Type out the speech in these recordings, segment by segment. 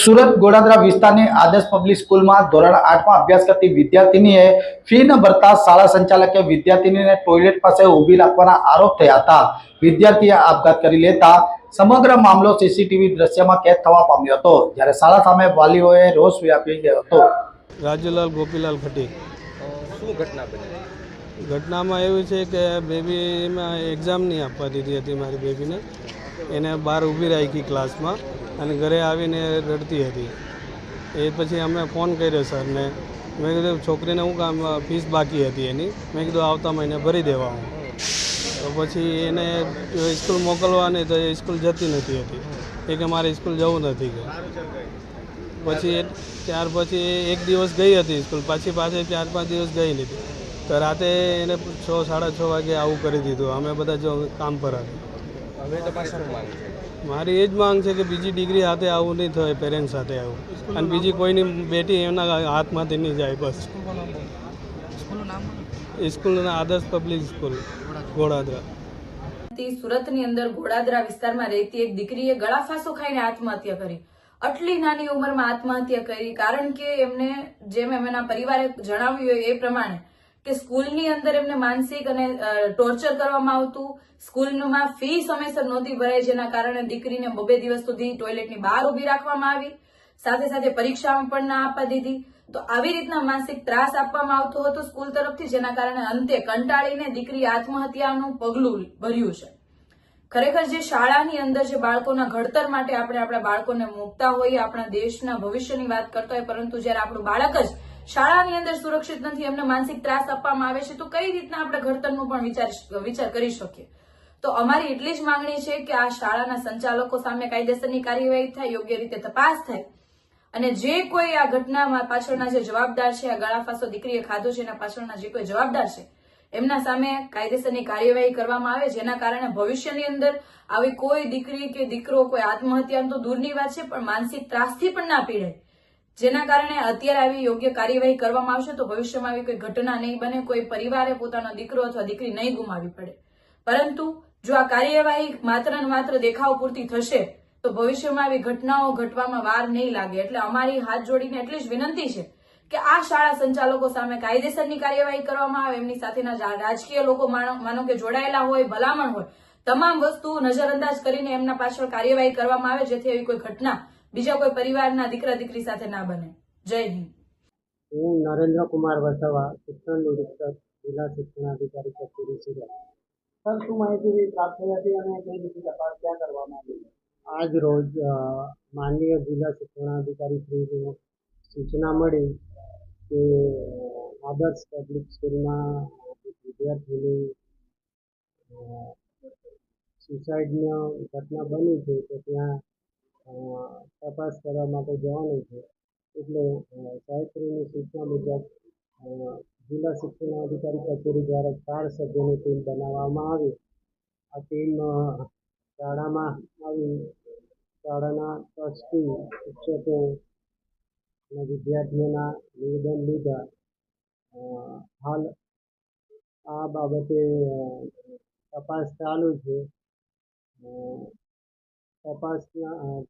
સુરત ગોડાદરા વિસ્તારની આદર્શ પબ્લિક સ્કૂલમાં ધોરણ 8માં અભ્યાસ કરતી વિદ્યાર્થીનીએ ફી ન ભરતા શાળા સંચાલકે વિદ્યાર્થીનીને ટોયલેટ પાસે ઊભી રાખવાના આરોપ થયા હતા। વિદ્યાર્થીએ આપઘાત કરી લેતા સમગ્ર મામલો સીસીટીવી દ્રશ્યમાં કેદ થવા પામ્યો હતો, જ્યારે શાળા સામે વાલીઓએ રોષ વ્યાપી ગયો હતો। રાજુલાલ ગોપીલાલ ખટી। શું ઘટના બની? ઘટનામાં એવું છે કે બેબીમાં એક્ઝામ નહીં આપવા દીધી હતી મારી બેબીને। એને બહાર ઊભી રાખી ક્લાસમાં અને ઘરે આવીને રડતી હતી। એ પછી અમે ફોન કર્યો સરને। મેં કીધું છોકરીને હું કામ ફીસ બાકી હતી એની, મેં કીધું આવતા મહિને ભરી દેવા હું। તો પછી એને સ્કૂલ મોકલવાની તો એ સ્કૂલ જતી નથી હતી, એ કે મારે સ્કૂલ જવું નથી કે। પછી ત્યાર પછી એક દિવસ ગઈ હતી સ્કૂલ, પાછી 4-5 દિવસ ગઈ નથી। તો રાતે એને 6-6:30 વાગે આવું કરી દીધું। અમે બધા જો કામ પર હતા। હવે તમારી શું માંગ છે? મારી એ જ માંગ છે કે બીજી ડિગ્રી હાથે આવું નહીં થાય, પેરેન્ટ્સ સાથે આવું, અને બીજી કોઈની બેટી એમના હાથમાંથી નહીં જાય બસ। સ્કૂલના આદર્શ પબ્લિક સ્કૂલ ગોડાદરા। સુરતની અંદર ગોડાદરા વિસ્તારમાં રહેતી એક દીકરીએ ગળાફાંસો ખાઈને આત્મહત્યા કરી। આટલી નાની ઉંમરમાં આત્મહત્યા કરી કારણ કે એમને જેમ એમના પરિવારે જણાવ્યું એ પ્રમાણે કે સ્કૂલની અંદર એમને માનસિક અને ટોર્ચર કરવામાં આવતું। સ્કૂલમાં ફી સમયસર નહોતી ભરાઈ, જેના કારણે દીકરીને 2 દિવસ સુધી ટોયલેટની બહાર ઊભી રાખવામાં આવી, સાથે સાથે પરીક્ષામાં પણ ના આપવા દીધી। તો આવી રીતના માનસિક ત્રાસ આપવામાં આવતો હતો સ્કૂલ તરફથી, જેના કારણે અંતે કંટાળીને દીકરી આત્મહત્યાનું પગલું ભર્યું છે। ખરેખર જે શાળાની અંદર જે બાળકોના ઘડતર માટે આપણે આપણા બાળકોને મૂકતા હોઈએ, આપણા દેશના ભવિષ્યની વાત કરતા હોય, પરંતુ જ્યારે આપણું બાળક જ શાળાની અંદર સુરક્ષિત નથી, એમને માનસિક ત્રાસ આપવામાં આવે છે, તો કઈ રીતના આપણે ઘડતરનું પણ વિચાર કરી શકીએ। તો અમારી એટલી જ માંગણી છે કે આ શાળાના સંચાલકો સામે કાયદેસરની કાર્યવાહી થાય, યોગ્ય રીતે તપાસ થાય, અને જે કોઈ આ ઘટનામાં પાછળના જે જવાબદાર છે, આ ગળાફાંસો દીકરીએ ખાધો છે એના પાછળના જે કોઈ જવાબદાર છે એમના સામે કાયદેસરની કાર્યવાહી કરવામાં આવે, જેના કારણે ભવિષ્યની અંદર આવી કોઈ દીકરી કે દીકરો કોઈ આત્મહત્યા તો દૂરની વાત છે, પણ માનસિક ત્રાસથી પણ ના પીડાય। જેના કારણે અત્યારે આવી યોગ્ય કાર્યવાહી કરવામાં આવશે તો ભવિષ્યમાં આવી કોઈ ઘટના નહીં બને, કોઈ પરિવારે પોતાનો દીકરો અથવા દીકરી નહીં ગુમાવવી પડે। પરંતુ જો આ કાર્યવાહી માત્ર ને માત્ર દેખાવ પૂરતી થશે તો ભવિષ્યમાં આવી ઘટનાઓ ઘટવામાં વાર નહીં લાગે। એટલે અમારી હાથ જોડીને એટલી જ વિનંતી છે કે આ શાળા સંચાલકો સામે કાયદેસરની કાર્યવાહી કરવામાં આવે, એમની સાથેના રાજકીય લોકો માનો કે જોડાયેલા હોય, ભલામણ હોય, તમામ વસ્તુ નજરઅંદાજ કરીને એમના પાછળ કાર્યવાહી કરવામાં આવે, જેથી એવી કોઈ ઘટના બીજા કોઈ પરિવારના દીકરા દીકરી સાથે ના બને। જય હિન્દ। હું નરેન્દ્ર કુમાર વસાવા, શિક્ષણ નિરીક્ષક, જિલ્લા શિક્ષણાધિકારી કચેરી સુરત। સર, શું માહિતી પ્રાપ્ત થઈ હતી અને કઈ રીતે તપાસ ક્યાં કરવામાં આવી? આજ રોજ માનનીય જિલ્લા શિક્ષણાધિકારી શ્રીને સૂચના મળી કે આદર્શ પબ્લિક સ્કૂલમાં વિદ્યાર્થીની સુસાઇડની ઘટના બની છે, તો ત્યાં તપાસ કરવા માટે જવાનું છે। એટલે સાહેબશ્રીની સૂચના મુજબ જિલ્લા શિક્ષણાધિકારી કચેરી દ્વારા 4 સભ્યોની ટીમ બનાવવામાં આવી। આ ટીમ શાળામાં આવી શાળાના ટ્રસ્ટી, શિક્ષકો અને વિદ્યાર્થીઓના નિવેદન લીધા। હાલ આ બાબતે તપાસ ચાલુ છે।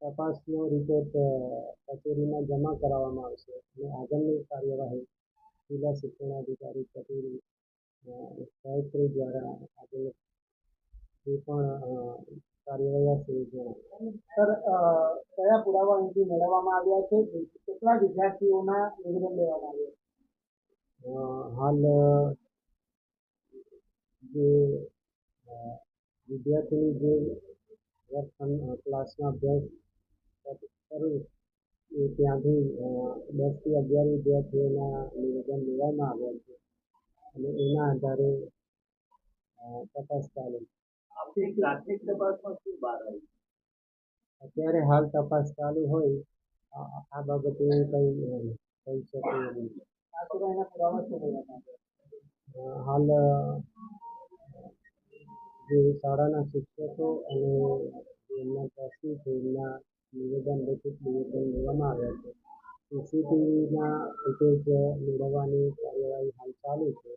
તપાસનો રિપોર્ટ કચેરીમાં જમા કરાવવામાં આવશે અને આગળની કાર્યવાહી જિલ્લા શિક્ષણાધિકારી કચેરી સાહેબશ્રી દ્વારા આગળ જે પણ કાર્યવાહી હશે એ જણાવશે। સર, કયા પુરાવા અહીંથી મેળવવામાં આવ્યા છે? કેટલા વિદ્યાર્થીઓના નિવેદન લેવામાં આવ્યા? હાલ જે વિદ્યાર્થીની જે ક્લાસમાં અભ્યાસ કરું એ ત્યાંથી 10 થી 11 વિદ્યાર્થીઓના નિવેદન લેવામાં આવ્યા છે અને એના આધારે તપાસ ચાલુ છે। આપણી પ્રાથમિક તપાસમાં શું બહાર આવ્યું? અત્યારે હાલ તપાસ ચાલુ હોય, આ બાબતે કંઈ કહી શકું નહીં। આ સિવાયના પુરાવા શું લેવામાં આવ્યા? હાલ જે શાળાના શિક્ષકો અને એમના ટ્રસ્ટી છે એમના લેખિત નિવેદન લેવામાં આવ્યા છે। સીસીટીવીના ફૂટેજ મેળવવાની કાર્યવાહી હાલ ચાલુ છે।